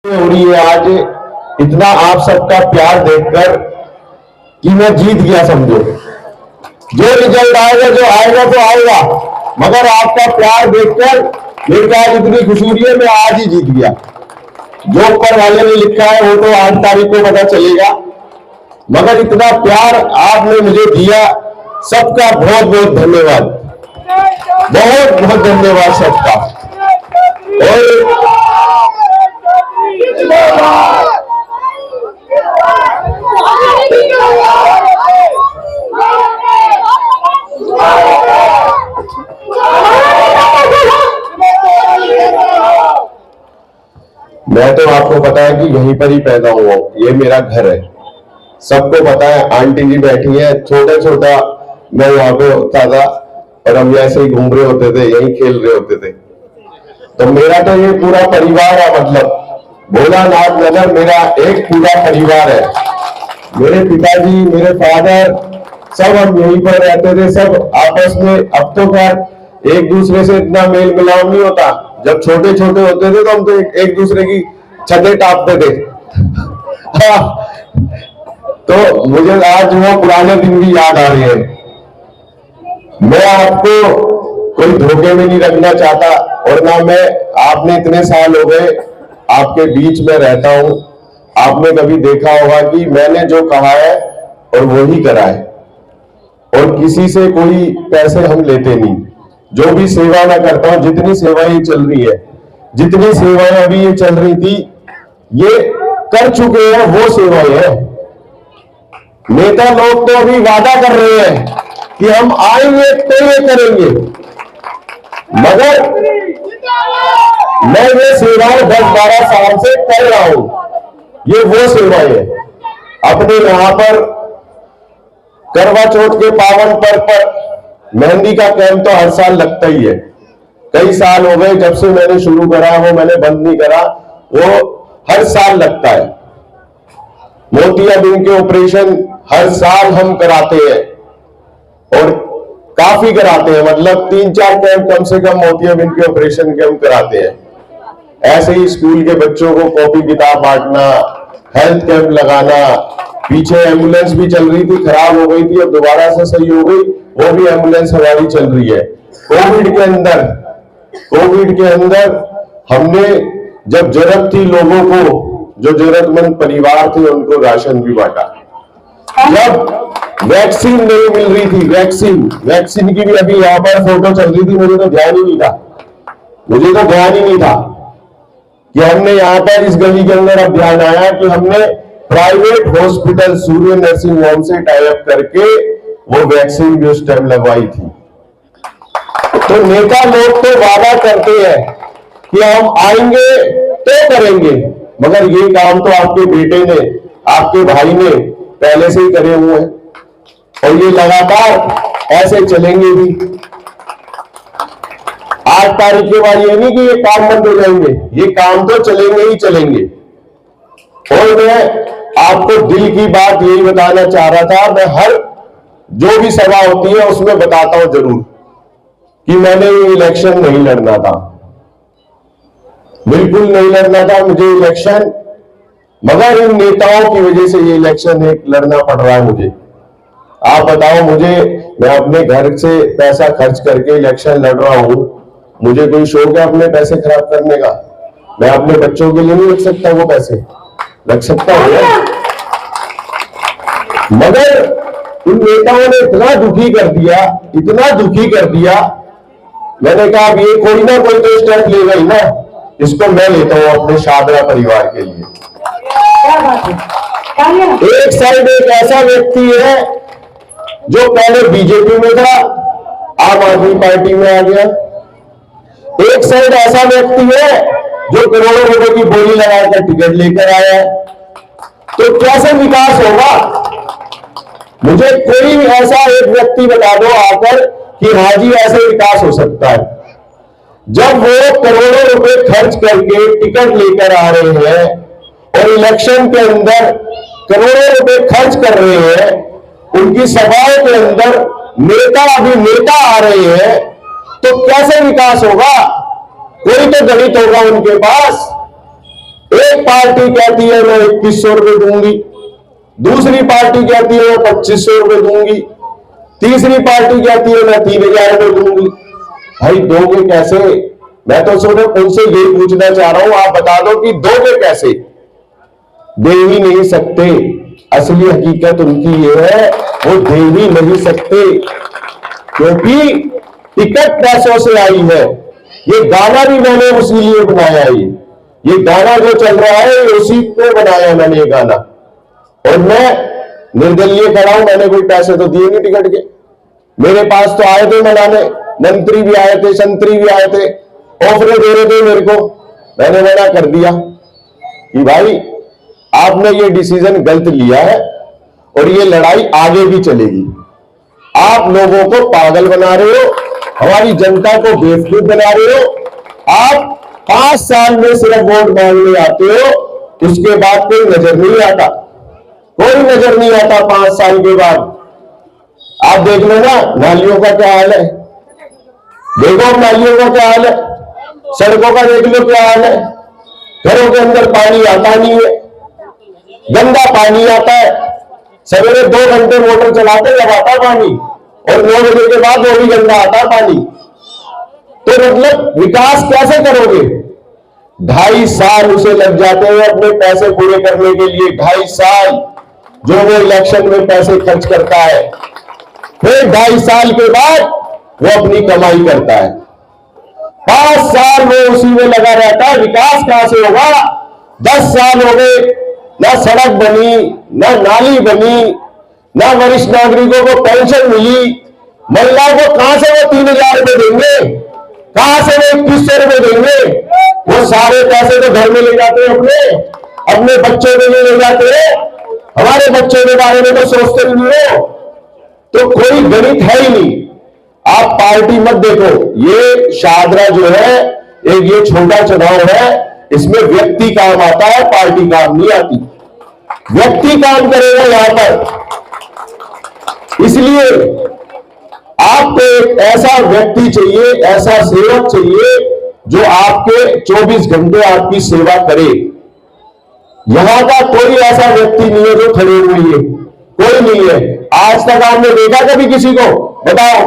हो रही है आज इतना आप सबका प्यार देखकर कि मैं जीत गया समझो। जो रिजल्ट आएगा जो आएगा तो आएगा, मगर आपका प्यार देखकर मेरे को आज इतनी खुशी हो रही है, मैं आज ही जीत गया। जो ऊपर वाले ने लिखा है वो तो 8 तारीख को पता चलेगा, मगर इतना प्यार आपने मुझे दिया, सबका बहुत बहुत धन्यवाद, बहुत बहुत धन्यवाद सबका। और मैं तो आपको पता है कि यहीं पर ही पैदा हुआ हूं, ये मेरा घर है, सबको पता है। आंटी जी बैठी है, छोटा छोटा मैं यहाँ पे होता था और हम ऐसे ही घूम रहे होते थे, यहीं खेल रहे होते थे। तो मेरा तो ये पूरा परिवार है, मतलब भोलानाथ नगर मेरा एक पूरा परिवार है। मेरे पिताजी, मेरे फादर, सब हम यहीं पर रहते थे, सब आपस में। अब तो खैर एक दूसरे से इतना मेल मिलाप नहीं होता, जब छोटे छोटे होते थे तो हम तो एक दूसरे की छतें टापते थे। तो मुझे आज वो पुराने दिन भी याद आ रहे हैं। मैं आपको कोई धोखे में नहीं रखना चाहता, और ना मैं, आपने इतने साल हो गए आपके बीच में रहता हूं, आपने कभी देखा होगा कि मैंने जो कहा है और वो ही करा है, और किसी से कोई पैसे हम लेते नहीं। जो भी सेवा मैं करता हूं, जितनी सेवाएं चल रही है, जितनी सेवाएं अभी ये चल रही थी, ये कर चुके हैं वो सेवाएं हैं। नेता लोग तो अभी वादा कर रहे हैं कि हम आएंगे तो ये करेंगे, मगर मैं ये सेवाएं 10-12 साल से कर रहा हूं। ये वो सेवाएं है। अपने यहां पर करवा चौथ के पावन पर्व पर मेहंदी का कैंप तो हर साल लगता ही है। कई साल हो गए जब से मैंने शुरू करा, वो मैंने बंद नहीं करा, वो हर साल लगता है। मोतियाबिंद के ऑपरेशन हर साल हम कराते हैं, और काफी कराते हैं, मतलब 3-4 कैंप कम से कम मोतियाबिंद के ऑपरेशन के हम कराते हैं। ऐसे ही स्कूल के बच्चों को कॉपी किताब बांटना, हेल्थ कैंप लगाना। पीछे एम्बुलेंस भी चल रही थी, खराब हो गई थी, अब दोबारा से सही हो गई, वो भी एम्बुलेंस हमारी चल रही है। कोविड के अंदर हमने जब जरूरत थी लोगों को, जो जरूरतमंद परिवार थे, उनको राशन भी बांटा। जब वैक्सीन नहीं मिल रही थी, वैक्सीन की भी अभी यहाँ पर फोटो चल रही थी, मुझे तो ध्यान ही नहीं था कि हमने यहाँ पर इस गली के अंदर अब ध्यान आया कि हमने प्राइवेट हॉस्पिटल सूर्य नर्सिंग होम से टाई अप करके वो वैक्सीन भी उस टाइम लगवाई थी। तो नेता लोग तो वादा करते हैं कि हम आएंगे तो करेंगे, मगर ये काम तो आपके बेटे ने, आपके भाई ने पहले से ही करे हुए हैं, और ये लगातार ऐसे चलेंगे भी। 8 तारीख के बाद ये नहीं कि ये काम बंद हो जाएंगे, ये काम तो चलेंगे ही चलेंगे। और मैं आपको दिल की बात यही बताना चाह रहा था, मैं हर जो भी सभा होती है उसमें बताता हूं जरूर कि मैंने ये इलेक्शन नहीं लड़ना था, बिल्कुल नहीं लड़ना था मुझे इलेक्शन, मगर इन नेताओं की वजह से ये इलेक्शन एक लड़ना पड़ रहा है मुझे। आप बताओ, मैं अपने घर से पैसा खर्च करके इलेक्शन लड़ रहा हूं, मुझे कोई शौक है अपने पैसे खराब करने का? मैं अपने बच्चों के लिए नहीं रख सकता, वो पैसे रख सकता हूं, मगर उन नेताओं ने इतना दुखी कर दिया, मैंने कहा अब ये कोई ना कोई तो स्टेप लेगा ही ना, इसको मैं लेता हूं अपने शादरा परिवार के लिए। एक साइड एक ऐसा व्यक्ति है जो पहले बीजेपी में था, आम आदमी पार्टी में आ गया। एक साइड ऐसा व्यक्ति है जो करोड़ों रुपए की बोली लगाकर टिकट लेकर आया है। तो कैसे विकास होगा? मुझे कोई ऐसा एक व्यक्ति बता दो आकर कि हाँ जी ऐसे विकास हो सकता है। जब वो करोड़ों रुपए खर्च करके टिकट लेकर आ रहे हैं और इलेक्शन के अंदर करोड़ों रुपए खर्च कर रहे हैं, उनकी सभाओं के अंदर नेता आ रहे हैं, तो कैसे विकास होगा? कोई तो गणित होगा उनके पास। एक पार्टी कहती है मैं 2100 रुपये दूंगी, दूसरी पार्टी कहती है मैं 2500 रुपये दूंगी, तीसरी पार्टी कहती है मैं 3000 रुपये दूंगी। भाई दोगे कैसे? मैं तो सिर्फ उनसे यही पूछना चाह रहा हूं, आप बता दो कि दोगे कैसे? दे ही नहीं सकते। असली हकीकत उनकी ये है, वो दे ही नहीं सकते, क्योंकि टिकट पैसों से आई है। ये गाना भी मैंने उसी लिए बनाया है। ये गाना जो चल रहा है उसी पे बनाया मैंने ये गाना, और मैं निर्दलीय खड़ा हूं। मैंने कोई पैसे तो दिए नहीं टिकट के। मेरे पास तो आए थे मनाने, मंत्री भी आए थे, संतरी भी आए थे, ऑफर दे रहे थे मेरे को। मैंने मना कर दिया कि भाई आपने ये डिसीजन गलत लिया है और ये लड़ाई आगे भी चलेगी। आप लोगों को पागल बना रहे हो, हमारी जनता को बेवकूफ बना रहे हो। आप 5 साल में सिर्फ वोट मांगने आते हो, उसके बाद कोई नजर नहीं आता, कोई नजर नहीं आता 5 साल के बाद। आप देख लो ना नालियों का क्या हाल है, देखो नालियों का क्या हाल है, सड़कों का देख लो क्या हाल है। घरों के अंदर पानी आता नहीं है, गंदा पानी आता है। सवेरे 2 घंटे मोटर चलाते जब आता पानी, और 9 बजे के बाद वो भी गंदा आता पानी। तो मतलब विकास कैसे करोगे? 2.5 साल उसे लग जाते हैं अपने पैसे पूरे करने के लिए। 2.5 साल जो वो इलेक्शन में पैसे खर्च करता है, फिर 2.5 साल के बाद वो अपनी कमाई करता है। 5 साल वो उसी में लगा रहता है। विकास कहां से होगा? 10 साल हो गए, ना सड़क बनी, ना नाली बनी, ना वरिष्ठ नागरिकों को पेंशन मिली। महिलाओं को कहां से वो 3000 रुपये देंगे? कहां से वो 2100 रुपये देंगे? वो सारे पैसे तो घर में ले जाते हैं, अपने बच्चों के लिए ले जाते हैं। हमारे बच्चों के बारे में तो सोचते नहीं हो। तो कोई गणित है ही नहीं। आप पार्टी मत देखो। ये शाहदरा जो है एक ये छोटा चुनाव है, इसमें व्यक्ति काम आता है, पार्टी काम नहीं आती। व्यक्ति काम करेगा यहां पर। इसलिए आपको एक ऐसा व्यक्ति चाहिए, ऐसा सेवक चाहिए जो आपके 24 घंटे आपकी सेवा करे। यहां का कोई ऐसा व्यक्ति नहीं है जो खड़े हुई है, कोई नहीं है। आज तक आपने देखा कभी किसी को? बताओ,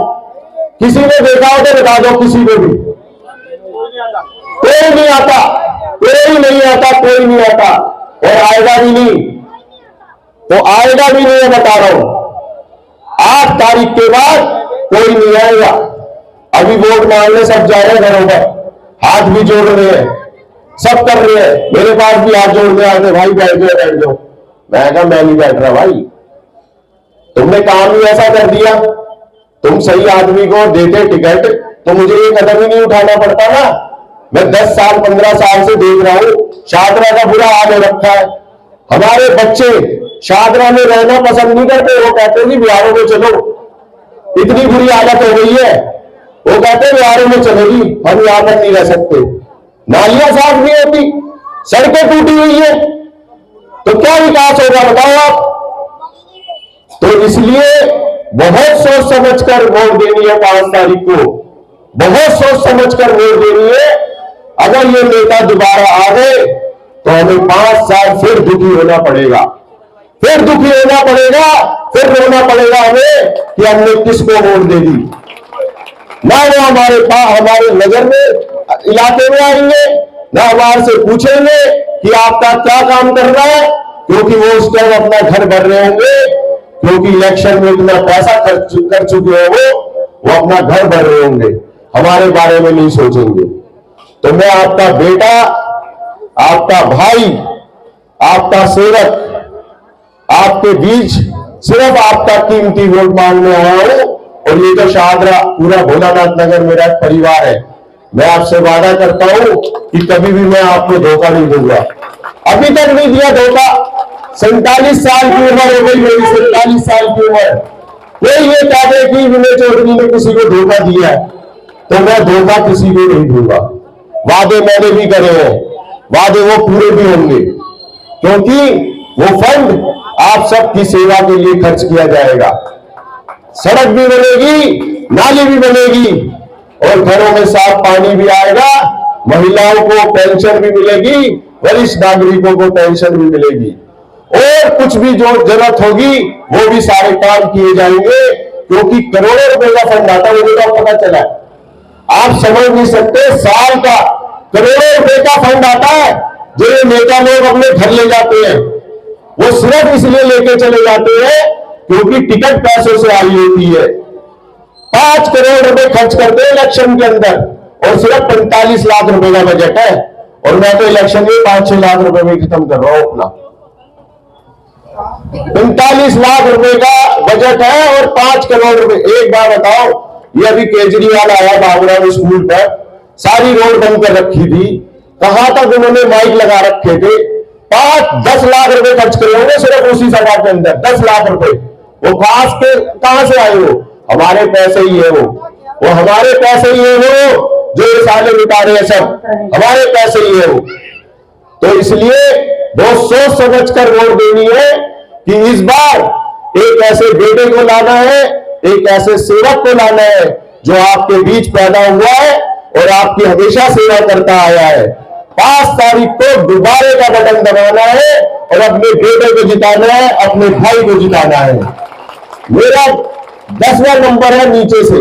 किसी ने देखा हो तो बता दो, किसी को भी। कोई नहीं आता, कोई नहीं आता, कोई नहीं आता, और आएगा भी नहीं। तो आएगा भी नहीं, बता रहा हूं। 8 तारीख के बाद कोई नहीं आएगा। अभी वोट मांगने सब जा रहे हैं घरों पर, हाथ भी जोड़ रहे हैं, सब कर रहे हैं। मेरे पास भी हाथ जोड़ने आते, भाई बैठ जाओ बैठ जाओ। मैं कहा मैं नहीं बैठ रहा भाई, तुमने काम ही ऐसा कर दिया। तुम सही आदमी को देते टिकट तो मुझे ये कदम ही नहीं उठाना पड़ता ना। मैं 10 साल 15 साल से देख रहा हूं शाहदरा का बुरा हाल हो रखा है। हमारे बच्चे शाहदरा में रहना पसंद नहीं करते, वो कहते हैं कि बिहारों में चलो, इतनी बुरी हालत हो गई है। वो कहते हैं बिहारों में चलोगी, हम यहां पर नहीं रह सकते। नालियां साफ नहीं होती, सड़कें टूटी हुई है, तो क्या विकास होगा बताओ आप? तो इसलिए बहुत सोच समझकर वोट देनी है 5 तारीख को, बहुत सोच समझकर वोट देनी है। अगर ये नेता दोबारा आ गए तो हमें 5 साल फिर दुखी होना पड़ेगा, फिर दुखी होना पड़ेगा, फिर रोना पड़ेगा हमें कि हमने किसको वोट दे दी। ना वो हमारे पास, हमारे नजर में इलाके में आएंगे, ना हमारे से पूछेंगे कि आपका क्या काम कर रहा है, क्योंकि वो उस टाइम अपना घर भर रहे होंगे, क्योंकि इलेक्शन में इतना पैसा खर्च कर चुके हैं वो अपना घर भर रहे होंगे, हमारे बारे में नहीं सोचेंगे। तो मैं आपका बेटा, आपका भाई, आपका सेवक, आपके बीच सिर्फ आपका कीमती वोट मांगने आया हूं। और ये तो शाहदरा पूरा भोलानाथ नगर मेरा एक परिवार है। मैं आपसे वादा करता हूं कि कभी भी मैं आपको धोखा नहीं दूंगा। अभी तक नहीं दिया धोखा। 47 साल की उम्र हो गई मेरी, 47 साल की उम्र। कोई ये कहते कि विनय चौधरी ने किसी को धोखा दिया है, तो मैं धोखा किसी को नहीं दूंगा। वादे मैंने भी करे हैं, वादे वो पूरे भी होंगे, क्योंकि वो फंड आप सबकी सेवा के लिए खर्च किया जाएगा। सड़क भी बनेगी, नाली भी बनेगी, और घरों में साफ पानी भी आएगा, महिलाओं को पेंशन भी मिलेगी, वरिष्ठ नागरिकों को पेंशन भी मिलेगी और कुछ भी जो जरूरत होगी वो भी सारे काम किए जाएंगे, क्योंकि करोड़ों रुपए का फंड आता है। मुझे तो पता चला, आप समझ नहीं सकते, साल का करोड़ों रुपए का फंड आता है जो ये नेता लोग अपने घर ले जाते हैं। वो सिर्फ इसलिए लेके चले जाते हैं क्योंकि टिकट पैसों से आई होती है। 5 करोड़ रुपए खर्च करते हैं इलेक्शन के अंदर और सिर्फ 45 लाख रुपए का बजट है, और मैं तो इलेक्शन में 5-6 लाख रुपए में खत्म कर रहा हूं अपना। 45 लाख रुपए का बजट है और 5 करोड़ रुपए। एक बार बताओ, ये अभी केजरीवाल आया बाबूराम स्कूल पर, सारी रोड बंद कर रखी थी, कहां तक उन्होंने माइक लगा रखे थे। 5-10 लाख रुपए खर्च करे होंगे सिर्फ उसी सभा के अंदर, 10 लाख रुपए। वो कहां से आए? वो हमारे पैसे ही है, वो हमारे पैसे ही है, वो जो ये साले लुटा रहे हैं सब हमारे पैसे ही है वो। तो इसलिए बहुत सोच समझ कर वोट देनी है कि इस बार एक ऐसे बेटे को लाना है, एक ऐसे सेवक को लाना है जो आपके बीच पैदा हुआ है और आपकी हमेशा सेवा करता आया है। 5 तारीख को दोबारे का बटन दबाना है और अपने बेटे को जिताना है, अपने भाई को जिताना है। मेरा 10वां नंबर है नीचे से,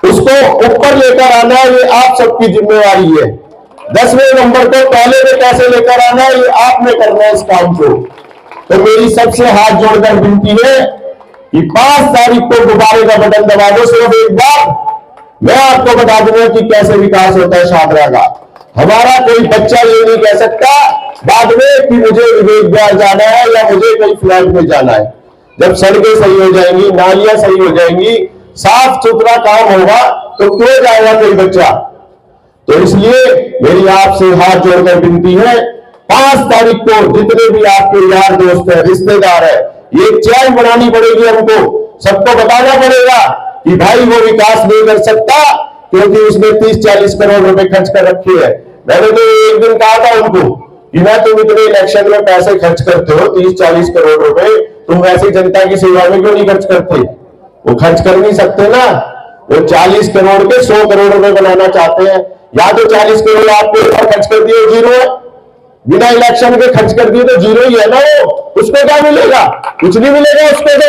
उसको ऊपर लेकर आना है, ये आप सबकी जिम्मेवारी है। 10वें नंबर को पहले में कैसे लेकर आना है, ये आपने करना है इस काम को। तो मेरी सबसे हाथ जोड़कर विनती है कि 5 तारीख को दोबारे का बटन दबा दो सिर्फ एक बार। मैं आपको बता दूंगा कि कैसे विकास होता है शादरा का। हमारा कोई बच्चा ये नहीं कह सकता बाद में कि मुझे विवेक विहार जाना है या मुझे कोई फ्लैट में जाना है। जब सड़कें सही हो जाएंगी, नालियां सही हो जाएंगी, साफ सुथरा काम होगा, तो क्यों जाएगा कोई बच्चा? तो इसलिए मेरी आपसे हाथ जोड़कर विनती है, 5 तारीख को जितने भी आपके यार दोस्त है, रिश्तेदार है, ये चैन बनानी पड़ेगी हमको। सबको बताना पड़ेगा कि भाई वो विकास नहीं कर सकता क्योंकि उसने 30-40 करोड़ रुपए खर्च कर रखे हैं। मैंने तो एक दिन कहा था उनको कि मैं तुम इतने इलेक्शन में पैसे खर्च करते हो 30-40 करोड़ रुपए, तुम वैसे जनता की सेवा में क्यों नहीं खर्च करते? वो खर्च कर नहीं सकते ना। वो 40 करोड़ के 100 करोड़ रुपए बनाना चाहते हैं, या तो 40 करोड़ आपके ऊपर खर्च कर दिए, जीरो है। बिना इलेक्शन के खर्च कर दिए तो जीरो ही है ना वो। उसको क्या मिलेगा? कुछ नहीं मिलेगा उसको। तो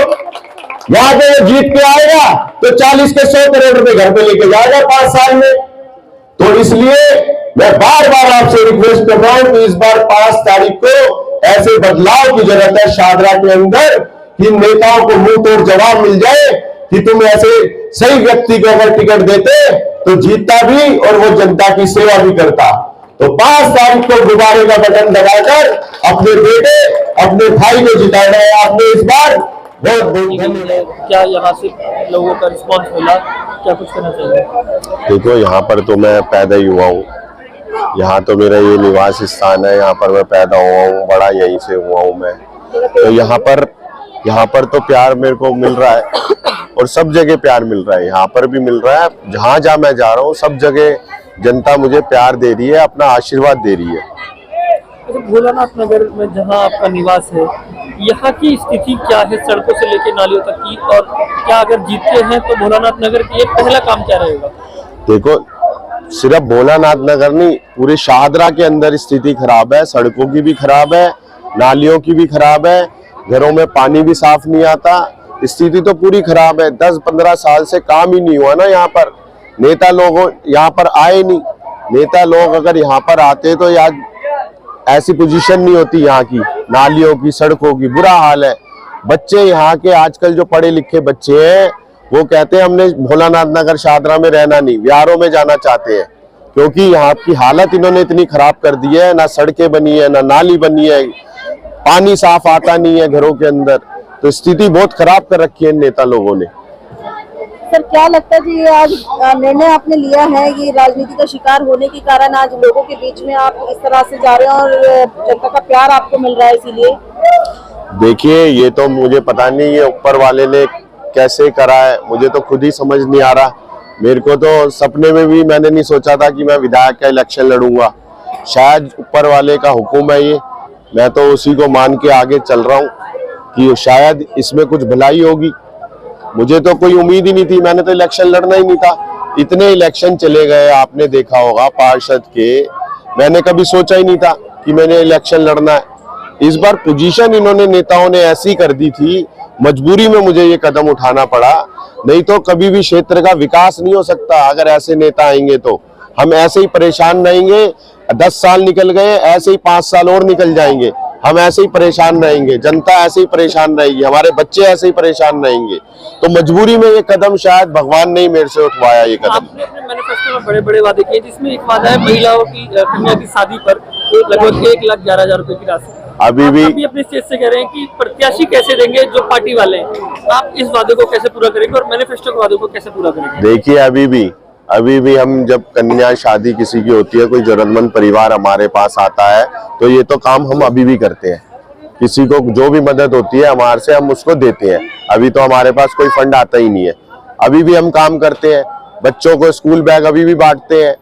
यहां पे वो जीत के आएगा तो 40 के 100 करोड़ रुपए घर पे लेके जाएगा 5 साल में। तो इसलिए मैं बार बार आपसे रिक्वेस्ट कर रहा हूं कि इस बार 5 तारीख को ऐसे बदलाव की जरूरत है शादरा के अंदर कि नेताओं को मुंह तोड़ जवाब मिल जाए कि तुम ऐसे सही व्यक्ति को अगर टिकट देते तो जीतता भी और वो जनता की सेवा भी करता। तो 5 तारीख को दोबारे का बटन दबाकर अपने बेटे, अपने भाई को जिताना है आपने इस बार। बहुत बहुत धन्यवाद। क्या यहाँ से लोगों का रिस्पांस मिला, क्या कुछ करना चाहिए? देखो, यहाँ पर तो मैं पैदा ही हुआ हूँ, यहाँ तो मेरा ये निवास स्थान है, यहाँ पर मैं पैदा हुआ हूँ, बड़ा यहीं से हुआ हूँ मैं। तो यहाँ पर तो प्यार मेरे को मिल रहा है और सब जगह प्यार मिल रहा है, यहाँ पर भी मिल रहा है। जहाँ जहाँ मैं जा रहा हूँ सब जगह जनता मुझे प्यार दे रही है, अपना आशीर्वाद दे रही है। भोलानाथ नगर में जहाँ आपका निवास है, यहाँ की स्थिति क्या है सड़कों से लेकर नालियों तक की, और क्या अगर जीतते हैं तो भोलानाथ नगर के लिए पहला काम क्या रहेगा? देखो, सिर्फ भोलानाथ नगर नहीं, पूरे शाहदरा के अंदर स्थिति खराब है, सड़कों की भी खराब है, नालियों की भी खराब है, घरों में पानी भी साफ नहीं आता, स्थिति तो पूरी खराब है। 10-15 साल से काम ही नहीं हुआ ना यहाँ पर। नेता लोग यहाँ पर आए नहीं, नेता लोग अगर यहाँ पर आते तो यार ऐसी पोजीशन नहीं होती यहाँ की, नालियों की, सड़कों की बुरा हाल है। बच्चे यहाँ के आजकल जो पढ़े लिखे बच्चे हैं वो कहते हैं हमने भोलानाथ नगर शाहदरा में रहना नहीं, बिहारों में जाना चाहते हैं, क्योंकि यहाँ की हालत इन्होंने इतनी खराब कर दी है। ना सड़कें बनी है, ना नाली बनी है, पानी साफ आता नहीं है घरों के अंदर। तो स्थिति बहुत खराब कर रखी है नेता लोगों ने। सर, क्या लगता है जी आज निर्णय आपने लिया है, ये राजनीति का शिकार होने के कारण आज लोगों के बीच में आप इस तरह से जा रहे हैं और जनता का प्यार आपको मिल रहा है इसीलिए? देखिए, ये तो मुझे पता नहीं ये ऊपर वाले ने कैसे करा है, मुझे तो खुद ही समझ नहीं आ रहा। मेरे को तो सपने में भी मैंने नहीं सोचा था कि मैं विधायक का इलेक्शन लड़ूंगा। शायद ऊपर वाले का हुक्म है ये, मैं तो उसी को मान के आगे चल रहा हूँ कि शायद इसमें कुछ भलाई होगी। मुझे तो कोई उम्मीद ही नहीं थी, मैंने तो इलेक्शन लड़ना ही नहीं था। इतने इलेक्शन चले गए, आपने देखा होगा पार्षद के, मैंने कभी सोचा ही नहीं था कि मैंने इलेक्शन लड़ना है। इस बार पोजीशन इन्होंने नेताओं ने ऐसी कर दी थी, मजबूरी में मुझे ये कदम उठाना पड़ा, नहीं तो कभी भी क्षेत्र का विकास नहीं हो सकता अगर ऐसे नेता आएंगे। तो हम ऐसे ही परेशान रहेंगे, 10 साल निकल गए, ऐसे ही 5 साल और निकल जाएंगे, हम ऐसे ही परेशान रहेंगे, जनता ऐसे ही परेशान रहेगी, हमारे बच्चे ऐसे ही परेशान रहेंगे। तो मजबूरी में ये कदम शायद भगवान ने ही मेरे से उठवाया ये कदम। आपने अपने मैनिफेस्टो में बड़े बड़े वादे किए, जिसमें एक वादा है महिलाओं की कन्या की शादी पर लगभग 1,11,000 रुपए की राशि। अभी भी अपने स्टेज से कह रहे हैं कि प्रत्याशी कैसे देंगे जो पार्टी वाले हैं, आप इस वादे को कैसे पूरा करेंगे और मैनिफेस्टो के वादे को कैसे पूरा करेंगे? देखिए, अभी भी हम जब कन्या शादी किसी की होती है, कोई जरूरतमंद परिवार हमारे पास आता है, तो ये तो काम हम अभी भी करते हैं। किसी को जो भी मदद होती है हमारे से, हम उसको देते हैं। अभी तो हमारे पास कोई फंड आता ही नहीं है, अभी भी हम काम करते हैं। बच्चों को स्कूल बैग अभी भी बांटते हैं,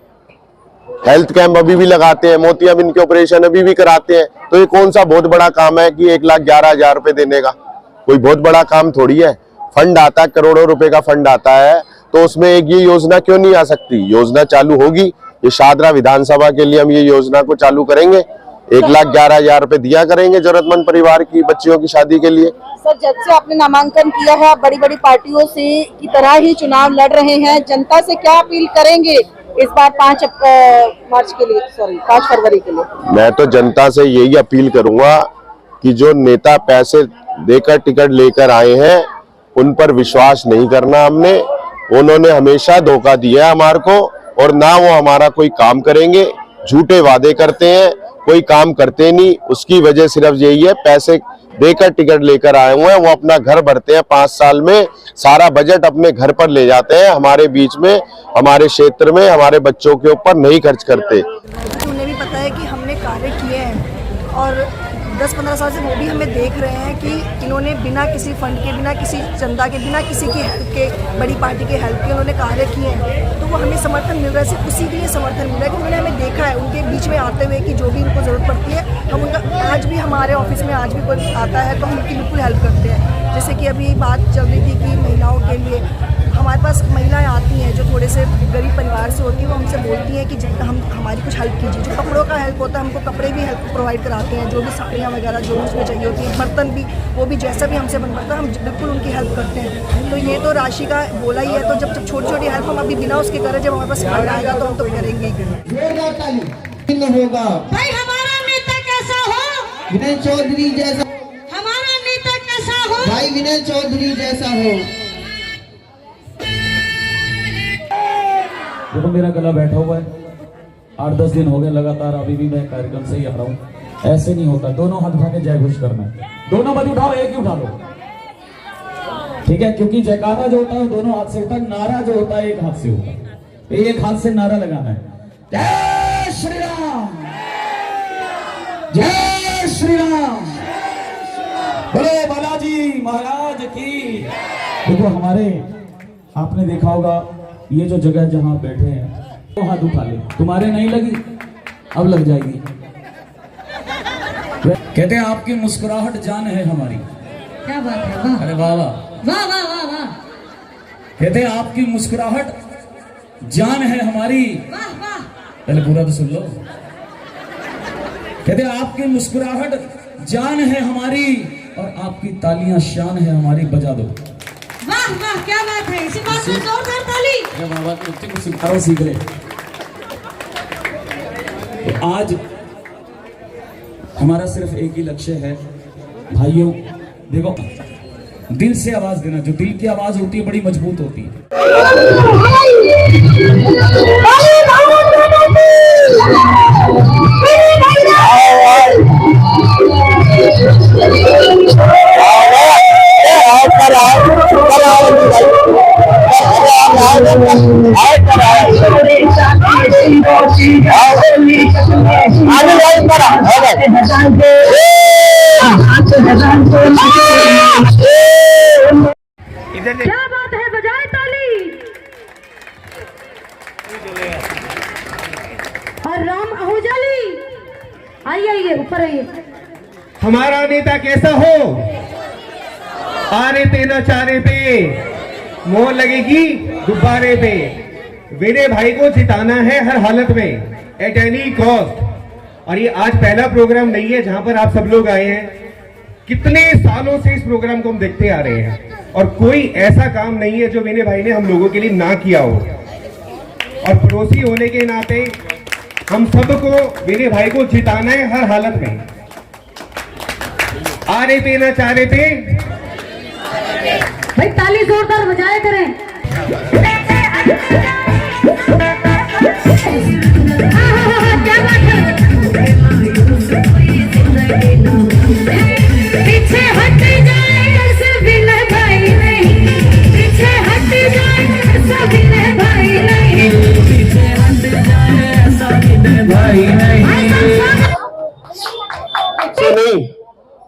हेल्थ कैंप अभी भी लगाते हैं, मोतियाबिंद के ऑपरेशन अभी भी कराते हैं। तो ये कौन सा बहुत बड़ा काम है कि 1,11,000 रुपए देने का? कोई बहुत बड़ा काम थोड़ी है। फंड आता है, करोड़ों रुपए का फंड आता है, तो उसमें एक ये योजना क्यों नहीं आ सकती? योजना चालू होगी। ये शादरा विधानसभा के लिए हम ये योजना को चालू करेंगे, 1,11,000 रुपए दिया करेंगे जरूरतमंद परिवार की बच्चियों की शादी के लिए। सर, जब से आपने नामांकन किया है, बड़ी बड़ी पार्टियों से की तरह ही चुनाव लड़ रहे हैं, जनता से क्या अपील करेंगे इस बार 5 फरवरी के लिए? मैं तो जनता से यही अपील करूंगा कि जो नेता पैसे देकर टिकट लेकर आए हैं, उन पर विश्वास नहीं करना। हमने उन्होंने हमेशा धोखा दिया हमारे को, और ना वो हमारा कोई काम करेंगे। झूठे वादे करते हैं, कोई काम करते नहीं। उसकी वजह सिर्फ यही है, पैसे देकर टिकट लेकर आए हुए हैं, वो अपना घर भरते हैं। 5 साल में सारा बजट अपने घर पर ले जाते हैं, हमारे बीच में, हमारे क्षेत्र में, हमारे बच्चों के ऊपर नहीं खर्च करते। उन्हें भी पता है कि हमने कार्य किए हैं, और 10-15 साल से वो भी हमें देख रहे हैं कि इन्होंने बिना किसी फंड के, बिना किसी चंदा के, बिना किसी की हेल्प के, बड़ी पार्टी के हेल्प के उन्होंने कार्य किए हैं। तो वो हमें समर्थन मिल रहा है, सिर्फ उसी के लिए समर्थन मिल रहा है कि उन्होंने हमें देखा है उनके बीच में आते हुए कि जो भी उनको ज़रूरत पड़ती है, हम उनका, आज भी हमारे ऑफिस में आज भी कोई आता है तो हम उनकी बिल्कुल हेल्प करते हैं। जैसे कि अभी बात चल रही थी कि महिलाओं के लिए, हमारे पास महिलाएं आती हैं जो थोड़े से गरीब परिवार से होती हैं, वो हमसे बोलती हैं कि हम हमारी कुछ हेल्प कीजिए। जो कपड़ों का हेल्प होता है, हमको कपड़े भी हेल्प प्रोवाइड कराते हैं, जो भी साड़ियाँ वगैरह जो उसमें चाहिए होती है, बर्तन भी, वो भी जैसा भी हमसे बन पाता है हम बिल्कुल उनकी हेल्प करते हैं। तो ये तो राशि का बोला ही है, तो जब छोटी छोटी हेल्प हम अभी बिना उसके करें, जब हमारे पास फंड आएगा तो हम तो करेंगे ही। होगा भाई हमारा नेता कैसा हो, विनय चौधरी जैसा, हमारा नेता कैसा हो, भाई विनय चौधरी जैसा हो। देखो, मेरा गला बैठा हुआ है, 8-10 दिन हो गए लगातार, अभी भी मैं कार्यक्रम से ही आ रहा हूँ। ऐसे नहीं होता, दोनों हाथ उठा के जय घोष करना है। दोनों मत उठाओ, एक ही उठा लो, ठीक है? क्योंकि जयकारा जो होता है दोनों हाथ से होता है, नारा जो होता है एक हाथ से होता है। एक हाथ से नारा लगाना है, जय श्री राम, जय श्री राम, बोलो बालाजी महाराज की। देखो, हमारे, आपने देखा होगा ये जो जगह जहां बैठे हैं, तो हाथ उठा ले, तुम्हारे नहीं लगी, अब लग जाएगी। कहते हैं आपकी मुस्कुराहट जान है हमारी। क्या बात है, वाह अरे वाह वाह वाह वाह वाह वाह, कहते हैं आपकी मुस्कुराहट जान है हमारी। वाह वाह, पहले पूरा तो सुन लो। कहते हैं आपकी मुस्कुराहट जान है हमारी, और आपकी तालियां शान है हमारी, बजा दो। वाह वाह, क्या बात है, इसी बात में जोरदार ताली। अरे बाबा के बच्चे को सिखाओ, सीख ले। तो आज हमारा सिर्फ एक ही लक्ष्य है भाइयों, देखो, दिल से आवाज देना। जो दिल की आवाज होती है बड़ी मजबूत होती है। क्या बात है, बजाए ताली। और राम आहूजाली, आइए आइए ऊपर आइए। हमारा नेता कैसा हो, आने पे न चारे पे, मोहर लगेगी गुब्बारे पे। विनय भाई को जिताना है हर हालत में, एट एनी कॉस्ट। और ये आज पहला प्रोग्राम नहीं है जहां पर आप सब लोग आए हैं। कितने सालों से इस प्रोग्राम को हम देखते आ रहे हैं और कोई ऐसा काम नहीं है जो विनय भाई ने हम लोगों के लिए ना किया हो। और पड़ोसी होने के नाते हम सबको विनय भाई को जिताना है हर हालत में। आ रहे पे ना चाह रहे पे भाई ताली जोरदार बजाया करें। क्या बात है। पीछे हट जाए सब विनय भाई नहीं, पीछे हट जाए सब विनय भाई नहीं, पीछे हट जाए सब विनय भाई नहीं। नहीं,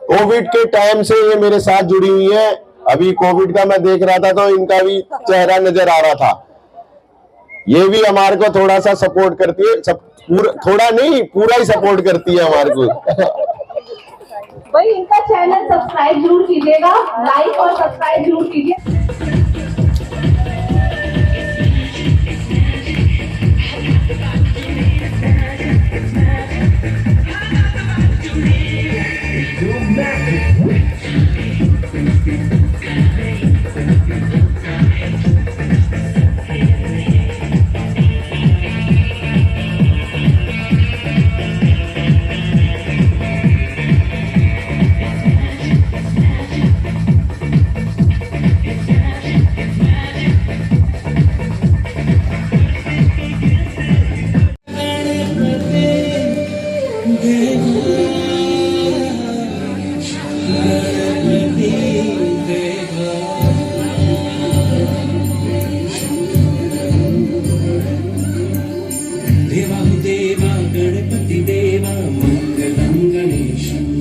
कोविड के टाइम से ये मेरे साथ जुड़ी हुई है। अभी कोविड का मैं देख रहा था तो इनका भी चेहरा नजर आ रहा था। ये भी हमारे को थोड़ा सा सपोर्ट करती है, थोड़ा नहीं पूरा ही सपोर्ट करती है हमारे को। भाई इनका चैनल सब्सक्राइब जरूर कीजिएगा, लाइक और सब्सक्राइब जरूर कीजिए।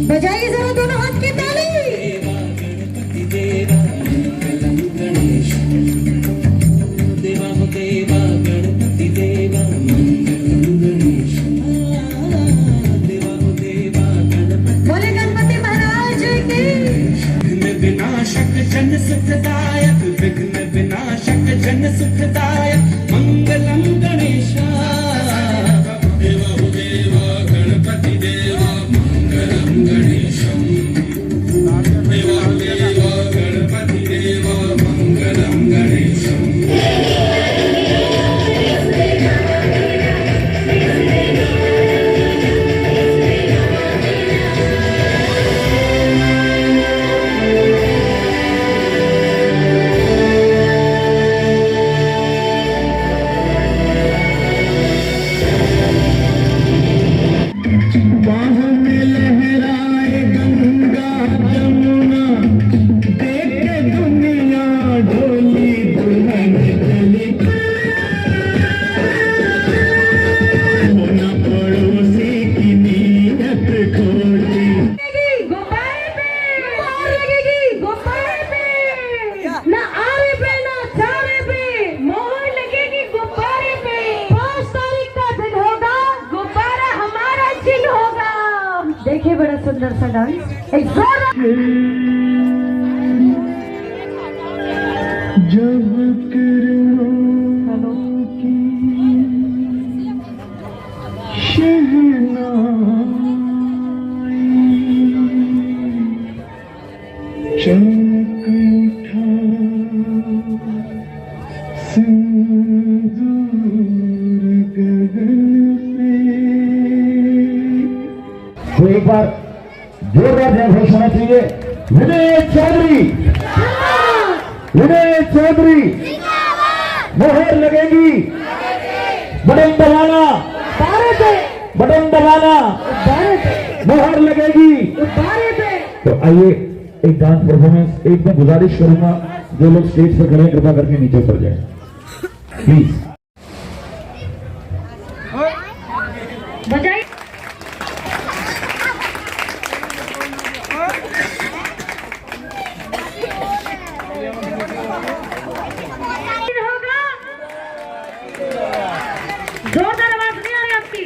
बजाइए जरा दोनों हाथ की ताली। बोले गणपति महाराज की। विनाशक जन सुखदायक, विघ्न विनाशक जन सुखदायक, मंगलम गणेशा। देवा गणपति देवा मंगलम गणेशम, देवा गणपति देवा मंगलम गणेशम। देखिए बड़ा सुंदर सा डांस। एक जोर तो एक बार जोरदार जय घोष होना चाहिए। विनय चौधरी, विनय चौधरी, मोहर लगेगी, बटन दबाना, बटन दबाना, मोहर लगेगी। तो आइए एक डांस परफॉर्मेंस। एक मैं गुजारिश करूंगा जो लोग स्टेज पर खड़े हैं कृपा करके नीचे उतर जाए प्लीज। बजाइए। जोरदार आवाज नहीं आ रही आपकी।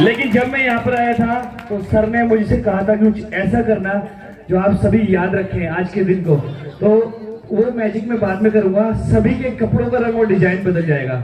लेकिन जब मैं यहाँ पर आया था तो सर ने मुझसे कहा था कि कुछ ऐसा करना जो आप सभी याद रखें आज के दिन को। तो वो मैजिक मैं बाद में करूंगा। सभी के कपड़ों का रंग और डिजाइन बदल जाएगा।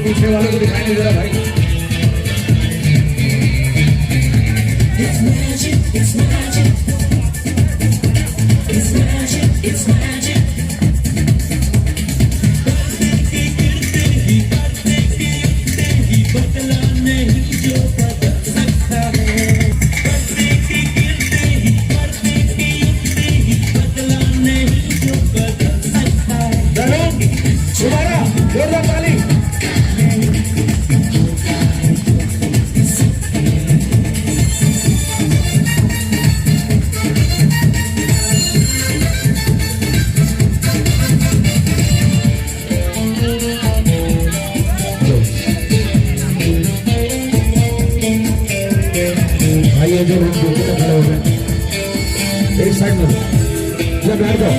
पीछे वालों को दिखाई नहीं दे रहा भाई। It's magic, it's magic. It's magic, it's magic. भाई जो हम खड़े हो गए एक साइड में ये बैठ जाओ।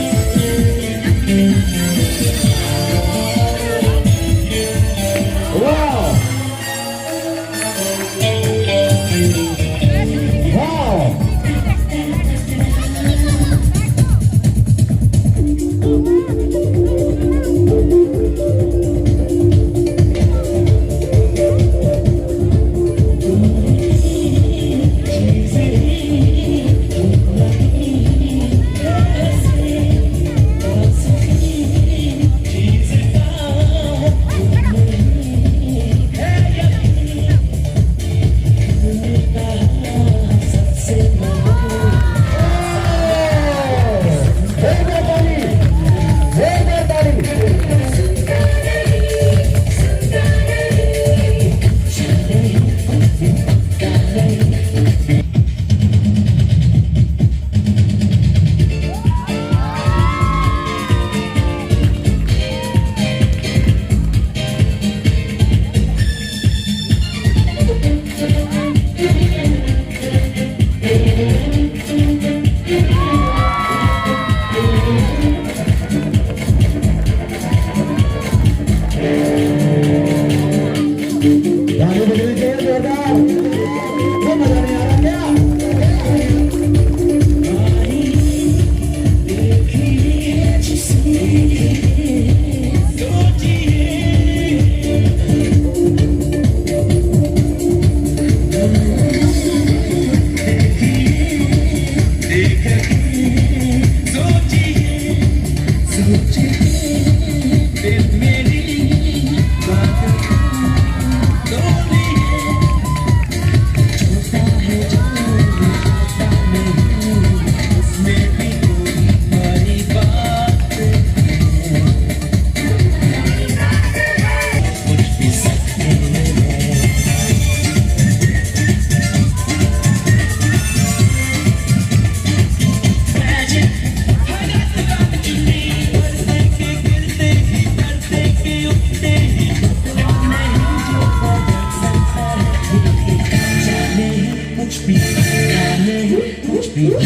सकती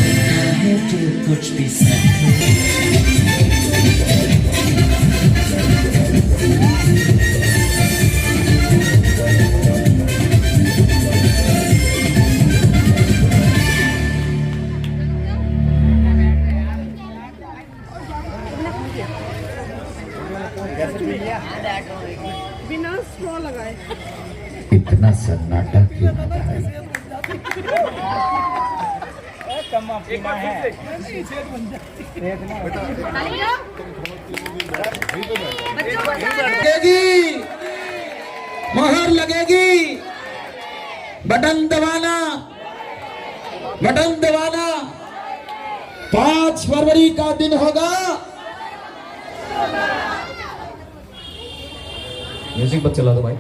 है जो कुछ भी सकती। इतना सन्नाटा क्यों है? लगेगी, मोहर लगेगी, बटन दबाना, बटन दबाना। 5 फरवरी का दिन होगा। म्यूजिक बस चला दो भाई।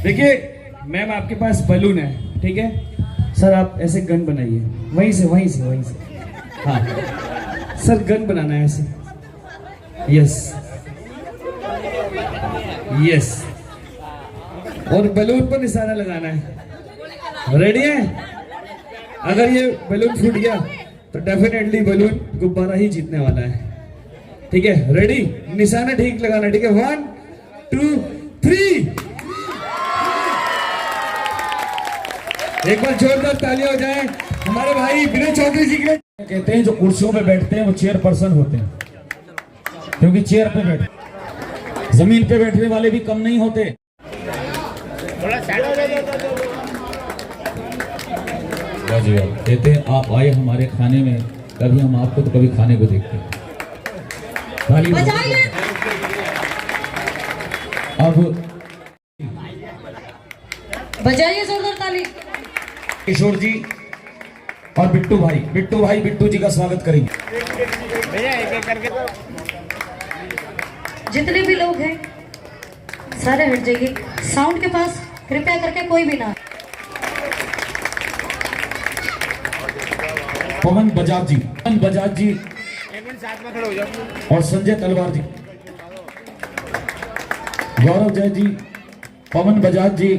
देखिए मैम, आपके पास बलून है, ठीक है सर, आप ऐसे गन बनाइए, वहीं से। हाँ सर, गन बनाना है ऐसे। यस, और बलून पर निशाना लगाना है। रेडी है? अगर ये बलून फूट गया तो डेफिनेटली बलून गुब्बारा ही जीतने वाला है। ठीक है, रेडी? निशाना ठीक लगाना, ठीक है? 1 2 3। एक बार जोरदार तालियां हो जाए हमारे भाई विनय चौधरी जी के लिए। कहते हैं जो कुर्सियों पे बैठते हैं वो चेयर पर्सन होते हैं, क्योंकि चेयर पे बैठे, जमीन पे बैठने वाले भी कम नहीं होते। जी कहते हैं आप आए हमारे खाने में, कभी हम आपको तो कभी खाने को देखते हैं। ताली अब बजाइए जोरदार ताली। किशोर जी और बिट्टू भाई बिट्टू जी का स्वागत करेंगे। जितने भी लोग हैं सारे हट जाइए साउंड के पास, कृपया करके कोई भी ना। पवन बजाज जी और संजय तलवार जी, गौरव जय जी, पवन बजाज जी,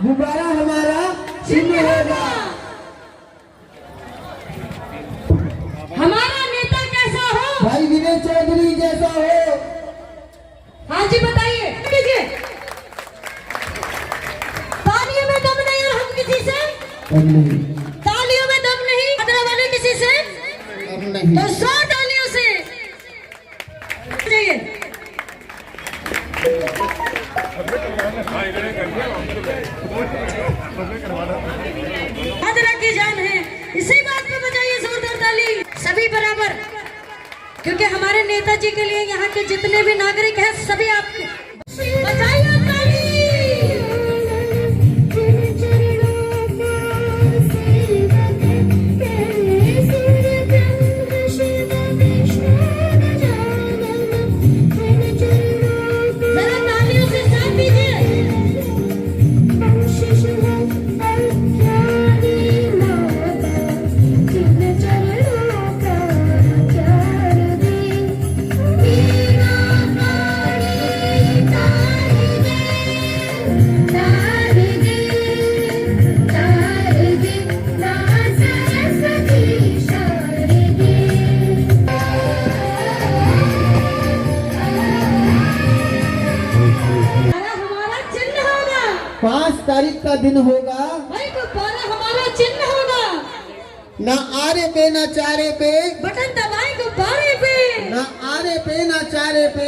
गुब्बारा हमारा चिन्ह होगा। हमारा नेता कैसा हो? भाई विनय चौधरी जैसा हो। हाँ जी बताइए। तालियों में दम नहीं और हम किसी से तालियों में दम नहीं, खतरा वाले किसी से नहीं, तो 100 तालियों से चाहिए। की जान है, इसी बात पे बजाइए जोरदार ताली सभी बराबर, क्योंकि हमारे नेताजी के लिए यहाँ के जितने भी नागरिक हैं सभी आपके बजाइए ताली। जरा तालियों से साथ दीजिए। हमारा चिन्ह होगा, 5 तारीख का दिन होगा। भाई गुब्बारा हमारा चिन्ह होगा। ना आरे पे ना चारे पे, बटन दबाए गुब्बारे पे, ना आरे पे ना चारे पे,